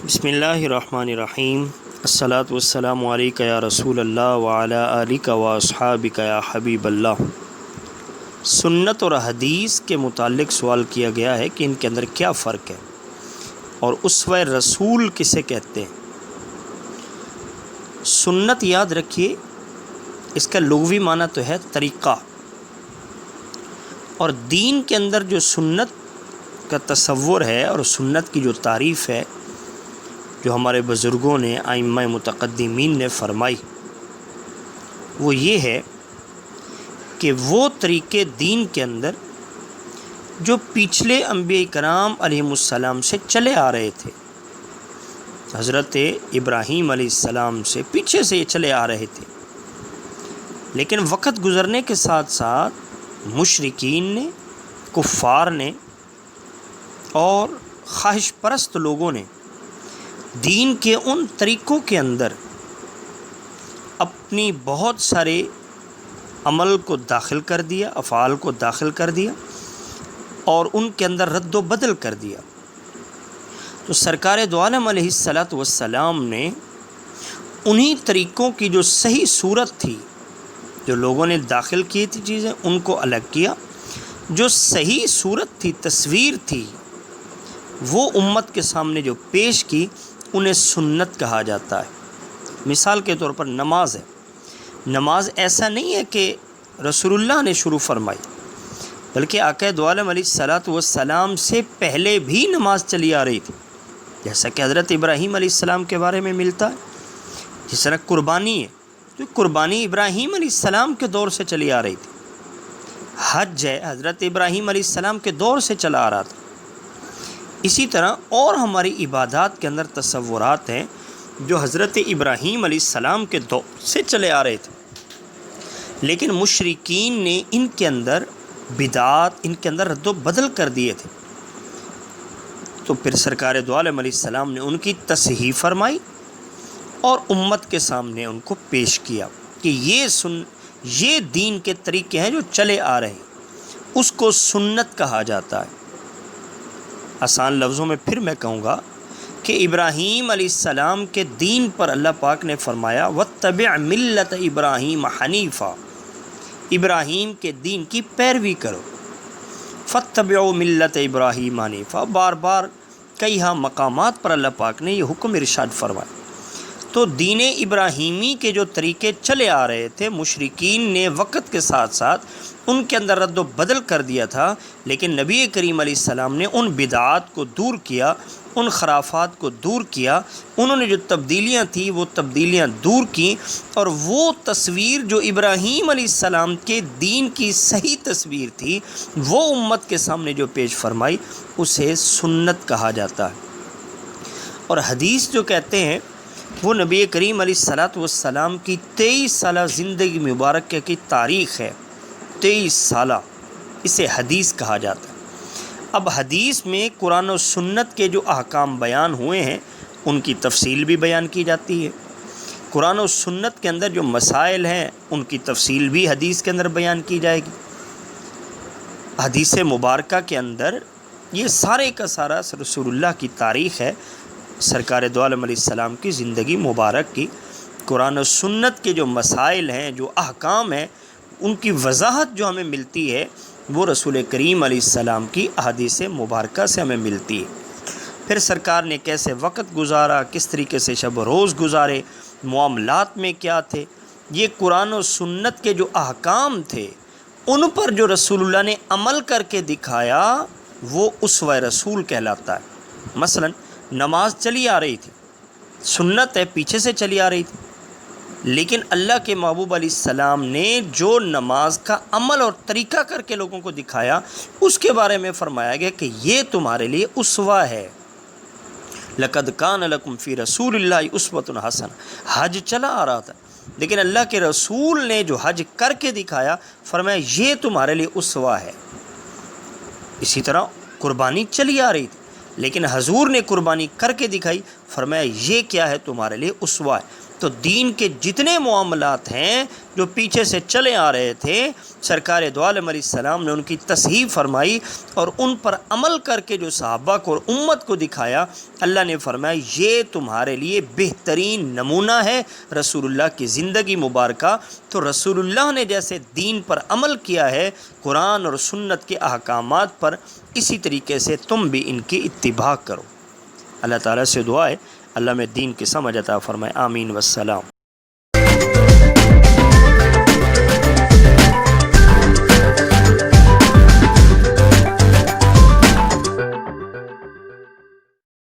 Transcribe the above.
بسم اللہ الرحمن الرحیم الصلاۃ والسلام علیکہ یا رسول اللہ وعلی آلکہ و اصحابکہ یا حبیب اللہ۔ سنت اور حدیث کے متعلق سوال کیا گیا ہے کہ ان کے اندر کیا فرق ہے اور اسوہ رسول کسے کہتے ہیں۔ سنت یاد رکھیے، اس کا لغوی معنی تو ہے طریقہ، اور دین کے اندر جو سنت کا تصور ہے اور سنت کی جو تعریف ہے جو ہمارے بزرگوں نے، ائمہ متقدمین نے فرمائی، وہ یہ ہے کہ وہ طریقے دین کے اندر جو پچھلے انبیاء کرام علیہم السلام سے چلے آ رہے تھے، حضرت ابراہیم علیہ السلام سے پیچھے سے یہ چلے آ رہے تھے، لیکن وقت گزرنے کے ساتھ ساتھ مشرکین نے، کفار نے اور خواہش پرست لوگوں نے دین کے ان طریقوں کے اندر اپنی بہت سارے عمل کو داخل کر دیا، افعال کو داخل کر دیا اور ان کے اندر رد و بدل کر دیا۔ تو سرکار دو عالم علیہ السلام نے انہی طریقوں کی جو صحیح صورت تھی، جو لوگوں نے داخل کی تھی چیزیں، ان کو الگ کیا۔ جو صحیح صورت تھی، تصویر تھی، وہ امت کے سامنے جو پیش کی، انہیں سنت کہا جاتا ہے۔ مثال کے طور پر نماز ہے۔ نماز ایسا نہیں ہے کہ رسول اللہ نے شروع فرمائی، بلکہ آقا دو عالم علیہ السلام سے پہلے بھی نماز چلی آ رہی تھی، جیسا کہ حضرت ابراہیم علیہ السلام کے بارے میں ملتا ہے۔ جس طرح قربانی ہے، تو قربانی ابراہیم علیہ السلام کے دور سے چلی آ رہی تھی۔ حج ہے، حضرت ابراہیم علیہ السلام کے دور سے چلا آ رہا تھا۔ اسی طرح اور ہماری عبادات کے اندر تصورات ہیں جو حضرت ابراہیم علیہ السلام کے دور سے چلے آ رہے تھے، لیکن مشرکین نے ان کے اندر بدعات، ان کے اندر رد و بدل کر دیے تھے۔ تو پھر سرکار دو عالم علیہ السلام نے ان کی تصحیح فرمائی اور امت کے سامنے ان کو پیش کیا کہ یہ دین کے طریقے ہیں جو چلے آ رہے ہیں، اس کو سنت کہا جاتا ہے۔ آسان لفظوں میں پھر میں کہوں گا کہ ابراہیم علیہ السلام کے دین پر اللہ پاک نے فرمایا وَاتَّبِعْ مِلَّةَ إِبْرَاهِيمَ حَنِيفًا، ابراہیم کے دین کی پیروی کرو۔ فَاتَّبِعُوا مِلَّةَ إِبْرَاهِيمَ حَنِيفًا، بار بار کئی مقامات پر اللہ پاک نے یہ حکم ارشاد فرمایا۔ تو دین ابراہیمی کے جو طریقے چلے آ رہے تھے، مشرکین نے وقت کے ساتھ ساتھ ان کے اندر رد و بدل کر دیا تھا، لیکن نبی کریم علیہ السلام نے ان بدعات کو دور کیا، ان خرافات کو دور کیا، انہوں نے جو تبدیلیاں تھیں وہ تبدیلیاں دور کیں، اور وہ تصویر جو ابراہیم علیہ السلام کے دین کی صحیح تصویر تھی، وہ امت کے سامنے جو پیش فرمائی، اسے سنت کہا جاتا ہے۔ اور حدیث جو کہتے ہیں وہ نبی کریم علیہ السلام کی 23 سالہ زندگی مبارکہ کی تاریخ ہے۔ 23 سالہ، اسے حدیث کہا جاتا ہے۔ اب حدیث میں قرآن و سنت کے جو احکام بیان ہوئے ہیں، ان کی تفصیل بھی بیان کی جاتی ہے۔ قرآن و سنت کے اندر جو مسائل ہیں، ان کی تفصیل بھی حدیث کے اندر بیان کی جائے گی۔ حدیث مبارکہ کے اندر یہ سارے کا سارا رسول اللہ کی تاریخ ہے، سرکار دو عالم علیہ السلام کی زندگی مبارک کی۔ قرآن و سنت کے جو مسائل ہیں، جو احکام ہیں، ان کی وضاحت جو ہمیں ملتی ہے، وہ رسول کریم علیہ السلام کی احادیث مبارکہ سے ہمیں ملتی ہے۔ پھر سرکار نے کیسے وقت گزارا، کس طریقے سے شب و روز گزارے، معاملات میں کیا تھے، یہ قرآن و سنت کے جو احکام تھے، ان پر جو رسول اللہ نے عمل کر کے دکھایا، وہ اسوہ رسول کہلاتا ہے۔ مثلا نماز چلی آ رہی تھی، سنت ہے، پیچھے سے چلی آ رہی تھی، لیکن اللہ کے محبوب علیہ السلام نے جو نماز کا عمل اور طریقہ کر کے لوگوں کو دکھایا، اس کے بارے میں فرمایا گیا کہ یہ تمہارے لیے اسوہ ہے۔ لَقَدْ كَانَ لَكُمْ فِي رَسُولِ اللَّهِ أُسْوَةٌ حَسَنَةٌ۔ حج چلا آ رہا تھا، لیکن اللہ کے رسول نے جو حج کر کے دکھایا، فرمایا یہ تمہارے لیے اسوہ ہے۔ اسی طرح قربانی چلی آ رہی تھی، لیکن حضور نے قربانی کر کے دکھائی، فرمایا یہ کیا ہے، تمہارے لیے اسوہ ہے۔ تو دین کے جتنے معاملات ہیں جو پیچھے سے چلے آ رہے تھے، سرکار دو عالم علیہ السلام نے ان کی تصحیح فرمائی اور ان پر عمل کر کے جو صحابہ کو اور امت کو دکھایا، اللہ نے فرمایا یہ تمہارے لیے بہترین نمونہ ہے رسول اللہ کی زندگی مبارکہ۔ تو رسول اللہ نے جیسے دین پر عمل کیا ہے، قرآن اور سنت کے احکامات پر، اسی طریقے سے تم بھی ان کی اتباع کرو۔ اللہ تعالیٰ سے دعا ہے اللہ میں دین کی سمجھ عطا فرمائے، آمین والسلام۔